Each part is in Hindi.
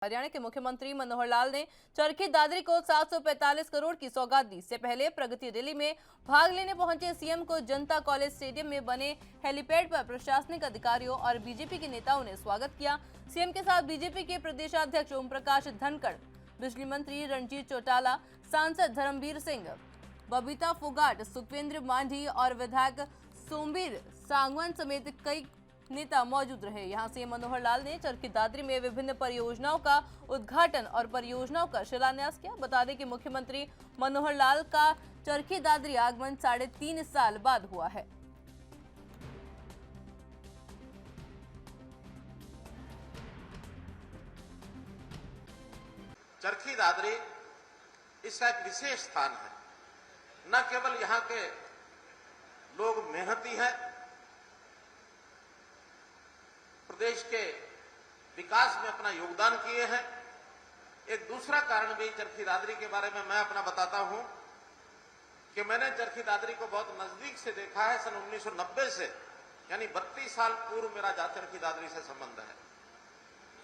हरियाणा के मुख्यमंत्री मनोहर लाल ने चरखी दादरी को 745 करोड़ की सौगात दी। इससे पहले प्रगति रैली में भाग लेने पहुंचे सीएम को जनता कॉलेज स्टेडियम में बने हेलीपैड पर प्रशासनिक अधिकारियों और बीजेपी के नेताओं ने स्वागत किया। सीएम के साथ बीजेपी के प्रदेशाध्यक्ष ओम प्रकाश धनखड़, बिजली मंत्री रणजीत चौटाला, सांसद धर्मवीर सिंह, बबीता फोगाट, सुखविंद्र मांझी और विधायक सोमवीर सांगवान समेत कई नेता मौजूद रहे। यहां से मनोहर लाल ने चरखी दादरी में विभिन्न परियोजनाओं का उद्घाटन और परियोजनाओं का शिलान्यास किया। बता दें कि मुख्यमंत्री मनोहर लाल का चरखी दादरी आगमन 3.5 साल बाद हुआ है। चरखी दादरी इसका एक विशेष स्थान है। न केवल यहाँ के लोग मेहनती हैं, प्रदेश के विकास में अपना योगदान किए हैं। एक दूसरा कारण भी चरखी दादरी के बारे में मैं अपना बताता हूं कि मैंने चरखी दादरी को बहुत नजदीक से देखा है। सन 1990 से, यानी 32 साल पूर्व मेरा चरखी दादरी से संबंध है।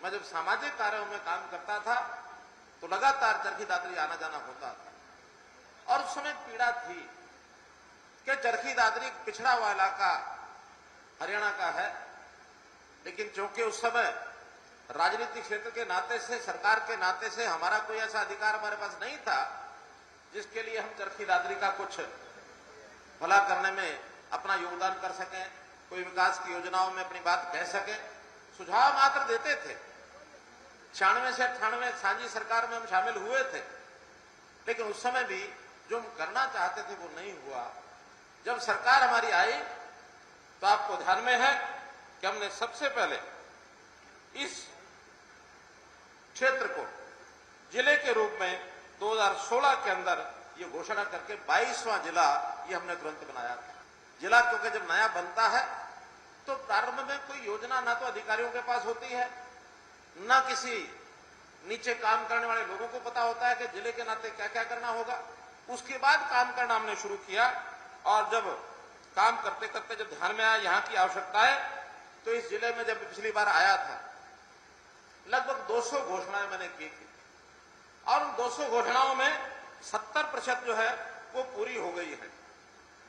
मैं जब सामाजिक कार्यों में काम करता था तो लगातार चरखी दादरी आना जाना होता था और उस समय पीड़ा थी कि चरखी दादरी पिछड़ा हुआ इलाका हरियाणा का है, लेकिन चूंकि उस समय राजनीतिक क्षेत्र के नाते से, सरकार के नाते से हमारा कोई ऐसा अधिकार हमारे पास नहीं था जिसके लिए हम चरखी दादरी का कुछ भला करने में अपना योगदान कर सकें, कोई विकास की योजनाओं में अपनी बात कह सकें। सुझाव मात्र देते थे। 96 से 98 सांझी सरकार में हम शामिल हुए थे, लेकिन उस समय भी जो हम करना चाहते थे वो नहीं हुआ। जब सरकार हमारी आई तो आपको ध्यान में है कि हमने सबसे पहले इस क्षेत्र को जिले के रूप में 2016 के अंदर ये घोषणा करके 22वां जिला ये हमने तुरंत बनाया था। जिला क्योंकि जब नया बनता है तो प्रारंभ में कोई योजना ना तो अधिकारियों के पास होती है, ना किसी नीचे काम करने वाले लोगों को पता होता है कि जिले के नाते क्या क्या करना होगा। उसके बाद काम करना हमने शुरू किया और जब काम करते करते जब ध्यान में आया यहाँ की आवश्यकताएं, तो इस जिले में जब पिछली बार आया था लगभग 200 घोषणाएं मैंने की थी और उन 200 घोषणाओं में 70% जो है वो पूरी हो गई है।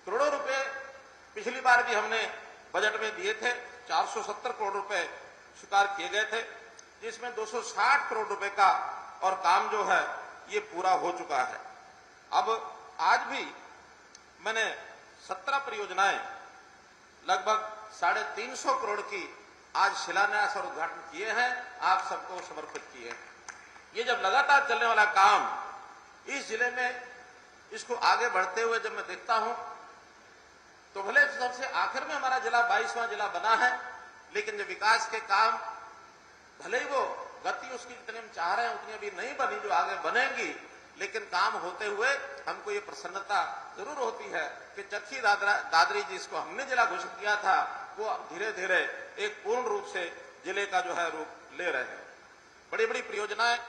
करोड़ों रुपए पिछली बार भी हमने बजट में दिए थे। 470 करोड़ रुपए स्वीकार किए गए थे, जिसमें 260 करोड़ रुपए का और काम जो है ये पूरा हो चुका है। अब आज भी मैंने 17 परियोजनाएं लगभग 350 करोड़ की आज शिलान्यास और उद्घाटन किए हैं, आप सबको समर्पित किए हैं। ये जब लगातार चलने वाला काम इस जिले में, इसको आगे बढ़ते हुए जब मैं देखता हूं तो भले सबसे आखिर में हमारा जिला 22वां जिला बना है, लेकिन जो विकास के काम भले ही वो गति उसकी जितनी हम चाह रहे हैं उतनी अभी नहीं बनी, जो आगे बनेगी, लेकिन काम होते हुए हमको ये प्रसन्नता जरूर होती है कि चरखी दादरी जिसको हमने जिला घोषित किया था वो धीरे धीरे एक पूर्ण रूप से जिले का जो है रूप ले रहे हैं। बड़ी बड़ी परियोजनाएं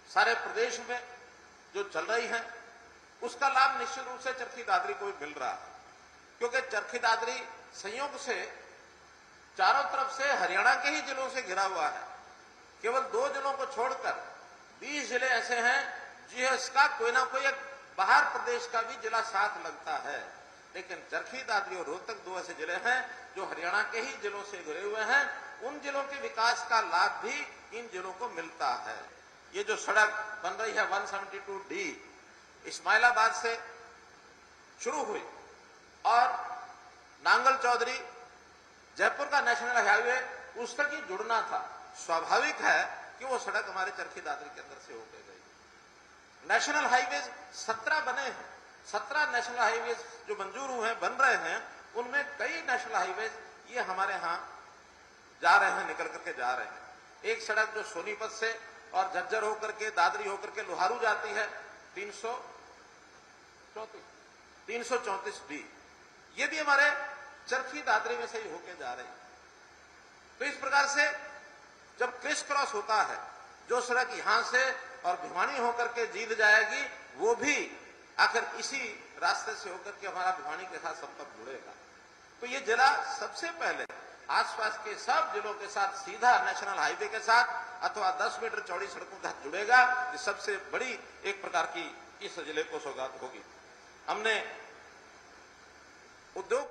सारे प्रदेश में जो चल रही हैं उसका लाभ निश्चित रूप से चरखी दादरी को भी मिल रहा है, क्योंकि चरखी दादरी संयोग से चारों तरफ से हरियाणा के ही जिलों से घिरा हुआ है। केवल 2 जिलों को छोड़कर 20 जिले ऐसे हैं जिसका कोई ना कोई एक बाहर प्रदेश का भी जिला साथ लगता है, लेकिन चरखी दादरी और रोहतक 2 ऐसे जिले हैं जो हरियाणा के ही जिलों से घिरे हुए हैं। उन जिलों के विकास का लाभ भी इन जिलों को मिलता है। ये जो सड़क बन रही है 172D इस्माइलाबाद से शुरू हुई और नांगल चौधरी जयपुर का नेशनल हाईवे उस तक ही जुड़ना था। स्वाभाविक है कि वो सड़क हमारे चरखी दादरी के अंदर से होकर गई। नेशनल हाईवेज 17 बने हैं। 17 नेशनल हाईवेज जो मंजूर हुए हैं, बन रहे हैं, उनमें कई नेशनल हाईवेज ये हमारे यहां जा रहे हैं, निकल करके जा रहे हैं। एक सड़क जो सोनीपत से और झज्जर होकर के दादरी होकर के लोहारू जाती है 334D, ये भी हमारे चरखी दादरी में से ही होके जा रही है। तो इस प्रकार से जब क्रिस क्रॉस होता है, जो सड़क यहां से और भिवानी होकर के जींद जाएगी वो भी आखिर इसी रास्ते से होकर के हमारा भिवानी के साथ संपर्क जुड़ेगा। तो ये जिला सबसे पहले आसपास के सब जिलों के साथ सीधा नेशनल हाईवे के साथ अथवा 10 मीटर चौड़ी सड़कों के साथ जुड़ेगा। ये सबसे बड़ी एक प्रकार की इस जिले को सौगात होगी। हमने उद्योग